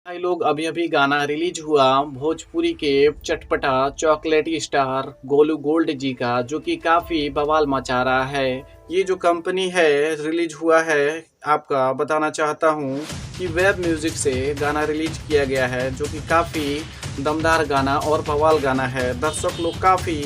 भाई लोग अभी अभी गाना रिलीज हुआ भोजपुरी के चटपटा चॉकलेटी स्टार गोलू गोल्ड जी का, जो कि काफी बवाल मचा रहा है। ये जो कंपनी है रिलीज हुआ है, आपका बताना चाहता हूँ कि वेब म्यूजिक से गाना रिलीज किया गया है, जो कि काफी दमदार गाना और बवाल गाना है। दर्शक लोग काफी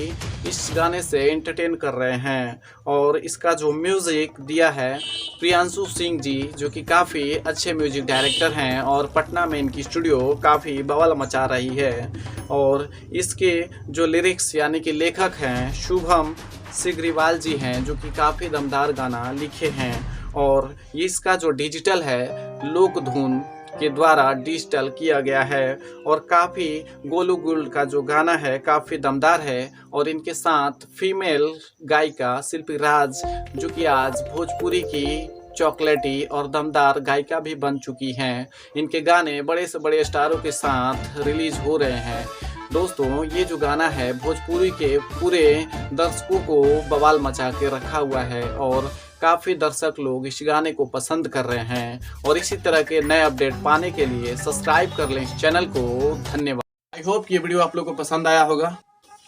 इस गाने से एंटरटेन कर रहे हैं और इसका जो म्यूजिक दिया है प्रियांशु सिंह जी, जो कि काफ़ी अच्छे म्यूजिक डायरेक्टर हैं और पटना में इनकी स्टूडियो काफ़ी बवाल मचा रही है। और इसके जो लिरिक्स यानी कि लेखक हैं शुभम सिग्रीवाल जी हैं, जो कि काफ़ी दमदार गाना लिखे हैं। और इसका जो डिजिटल है लोक धुन के द्वारा डिजिटल किया गया है और काफ़ी गोलू गोल्ड का जो गाना है काफ़ी दमदार है। और इनके साथ फीमेल गायिका शिल्पी राज, जो कि आज भोजपुरी की चॉकलेटी और दमदार गायिका भी बन चुकी हैं। इनके गाने बड़े से बड़े स्टारों के साथ रिलीज हो रहे हैं। दोस्तों, ये जो गाना है भोजपुरी के पूरे दर्शकों को बवाल मचा के रखा हुआ है और काफ़ी दर्शक लोग इस गाने को पसंद कर रहे हैं। और इसी तरह के नए अपडेट पाने के लिए सब्सक्राइब कर लें इस चैनल को। धन्यवाद। आई होप ये वीडियो आप लोगों को पसंद आया होगा।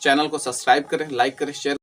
चैनल को सब्सक्राइब करें, लाइक करें, शेयर